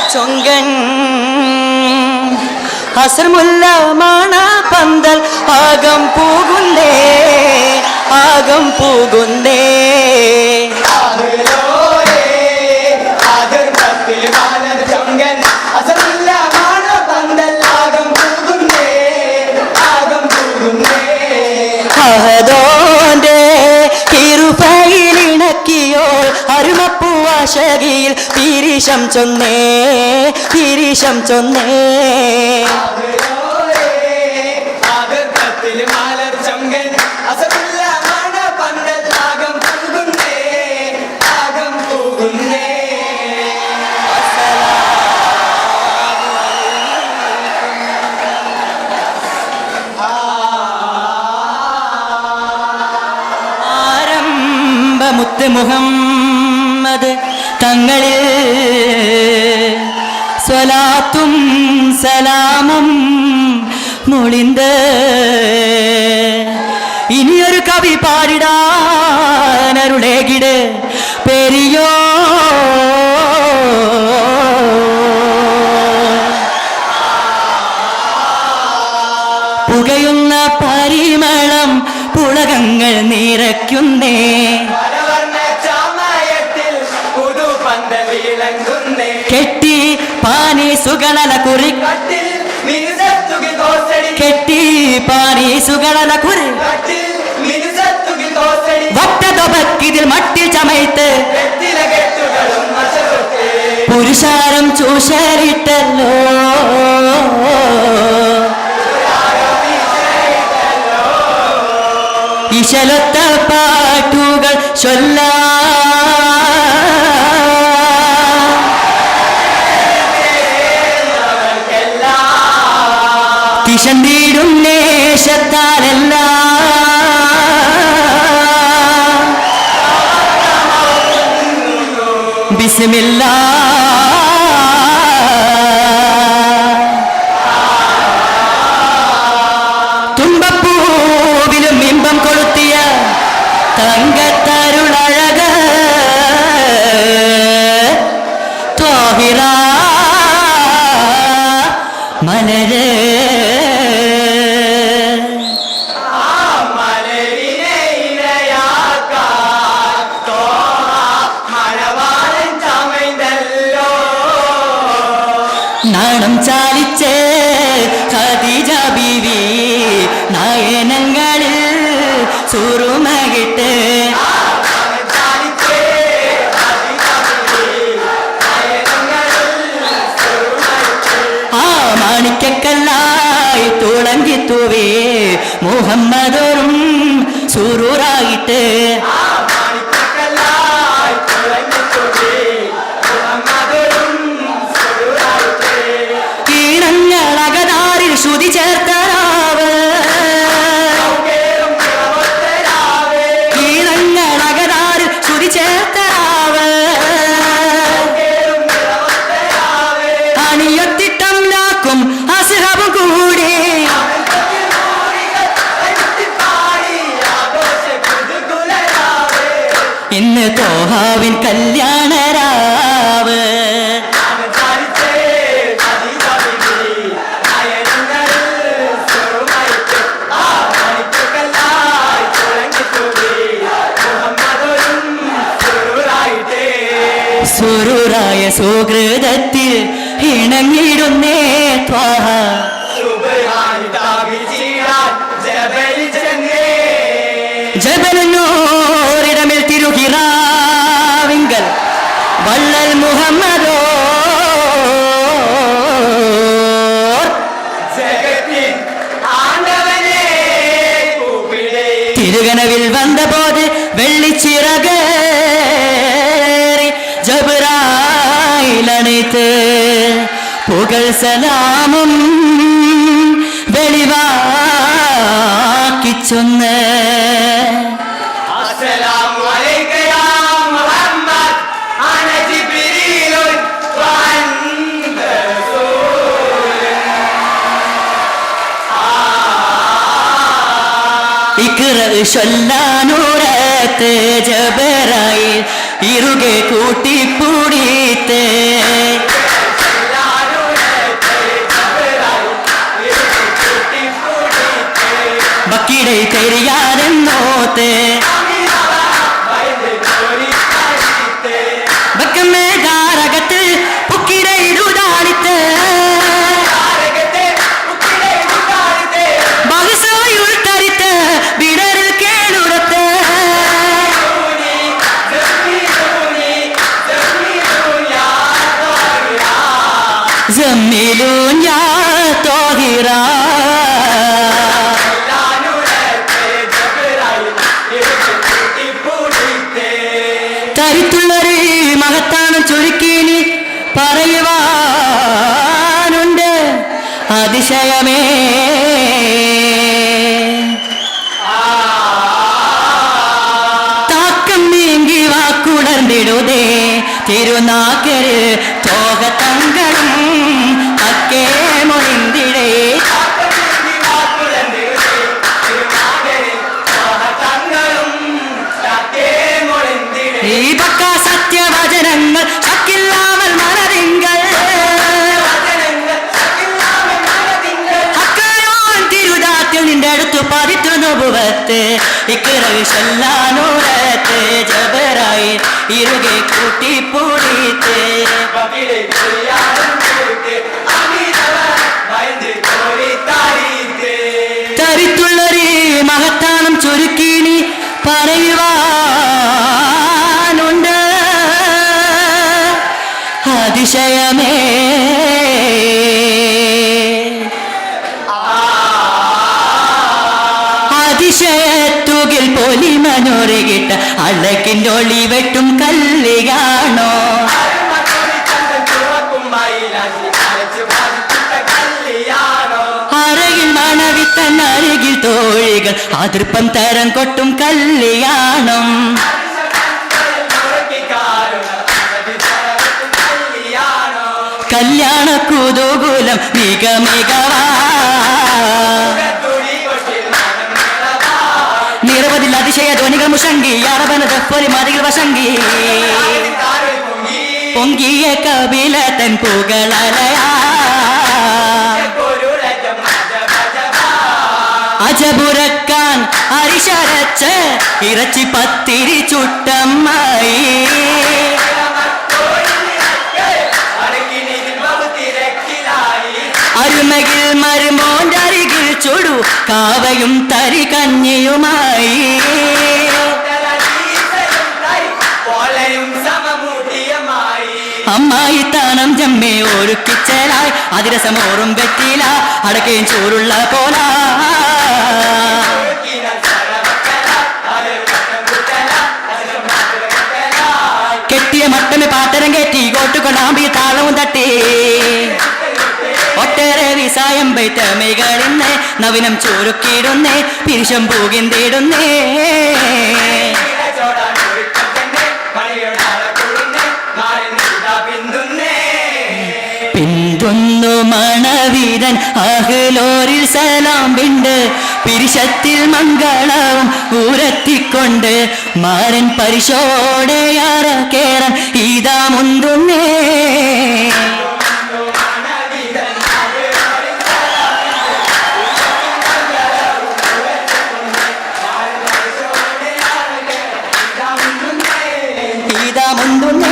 ചൊങ്കൻ ഹസർമുല്ല മാണ പന്തൽ ആകം പോകുന്നേ ആകം പോകുന്നേ അഹദോന്റെ ഇരുപയിലിണക്കിയോ അരുമപ്പൂവാശകിയിൽ തിരിശം ചൊന്നേ തിരിശം ചൊന്നേ മുത്ത് മുഹമ്മദ് തങ്ങളിൽ സ്വലാത്തും സലാമും മൊളിന്ത് ഇനിയൊരു കവി പാടിടാനരുളേകിട് പെരിയോ പുകയുന്ന പരിമളം പുളകങ്ങൾ നിറയ്ക്കുന്നേ കെട്ടി പാനീസുകളല കുറി കെട്ടി പാനീസുകളല കുറി വട്ടതൊബക്കിതിൽ മട്ടിൽ ചമയത്ത് പുരുഷാരം ചൂഷരിട്ടല്ലോ ഇശലൊത്ത പാട്ടുകൾ ചൊല്ലാ കിഷന്തീടും നേശത്താലല്ല ബിസ്മില്ലാ തുമ്പപ്പൂവിലും ഇമ്പം കൊളുത്തിയ തങ്കത്തരുളഴക ത്വാഹിറ മലര് നാണം ചാലിച്ച് ഖദീജ ബീവി നയനങ്ങളിൽ സുറുമകിട്ട് ആ മാണിക്കല്ലായി തുളങ്കിത്തുവേ മുഹമ്മദും സുറൂറായിട്ട് ശ്രുതി ചേർത്തരാവ് കീഴങ്ങളകരാറിൽ ശ്രുതി ചേർത്തരാവ് അണിയൊത്തിട്ടം ലാക്കും അസ്ഹബും കൂടി ഇന്ന് തോഹാവിൻ കല്യാണരാവ് സുരൂറായ സുഹൃതത്തിൽ ഇണങ്ങിടുന്നേ ത്വാഹ ജബലൂരിടമിൽ തിരുഹിറാവിങ്കൽ വള്ളൽ മുഹമ്മദോ തിരുകനവിൽ വന്നപോത് വെള്ളിച്ചിറക ജബ്രായിലണിത്ത് പുകൾ സലാമും വെളിവാക്കിച്ചൊന്ന് ചൊല്ലാനൂരത്ത് ജബറായിൽ ഇരുകെ കൂട്ടിപ്പൂടിത്ത് விடை தெரியாதென்னோத்து பக்கமே தாரகத்து புக்கிடை ருதாளித்து பகுசாயுள் தரித்த விடரில் கேளுடத்த ஜம்மிலூன் யா தோகிரா തരിത്തുള്ളൊരു മഹത്താണ് ചുരുക്കിനി പറയുവാനുണ്ട് അതിശയമേ താക്കം നീങ്ങി വാക്കുണർന്നിടുതേ തിരുനാക്കര് തോകത്തങ്ങളും അക്കേ മൊഴിന്തിടേ ഈ പക്ക സത്യവചനങ്ങൾ ശക്കില്ലാമൽ മനതിങ്കൾ അക്കയോൻ തിരുദാത്തിൽ നിന്റെ അടുത്തു പതിത്തു നുബുവത്ത് ഇക്കിറവ് ചെല്ലാനൂരത്ത് ജബറായി ഇരുകെ കൂട്ടിപ്പൂടിത്ത് തരിത്തുള്ളൊരു മഹത്താനം ചുരുക്കിനി പറയുവാനുണ്ട് അതിശയമേ അതിശയത്തുകിൽ പൊലിമനൊരുകിട്ട അഴകിൻ്റെ ഒളിവെട്ടും കല്ലിയാണോ അരകിൽ മണവിത്തൻ അരികിൽ തോഴികൾ അതിർപ്പം തരം കൊട്ടും കല്യാണം കല്യാണ കുതൂകൂലം മിക മികവാ നിരവധി അതിശയ ധ്വനികൾ മുഷങ്കി അറബനത് പൊലിമതികൾ വശങ്കി പൊങ്കിയ കപിലതൻ പുകളലയാ അജബുരക്കാൻ അരിശരച്ച് ഇറച്ചി പത്തിരി ചുട്ടമ്മായി അരുമകിൽ മരുമോന്റെ അരികിൽ ചുടു കാവയും തരി കഞ്ഞിയുമായി അമ്മായി താനം ജമ്മേ ഒരുക്കിച്ചലായി അതിരസമോറും വെറ്റില അടക്കയും ചോറുള്ള പോല കെട്ടിയ മട്ടന് പാട്ടരം കയറ്റി കോട്ടുകൊണ്ടാമ്പി താളവും തട്ടി ഒട്ടേറെ വിസായം ബൈത്തമികളിന്ന് നവിനം ചുരുക്കിയിടുന്നേ പിരിശം പൂകിന്തിടുന്നേ പിന്തുന്നു മണവീരൻ അഹ്ലോരിൽ സലാം വിണ്ട് പിരിശത്തിൽ മംഗളവും ഊരത്തിക്കൊണ്ട് മാരൻ പരിശോടയാറ കേറാൻ ഇതാ മുന്തുന്നേ ഇതാ മുന്തുന്നേ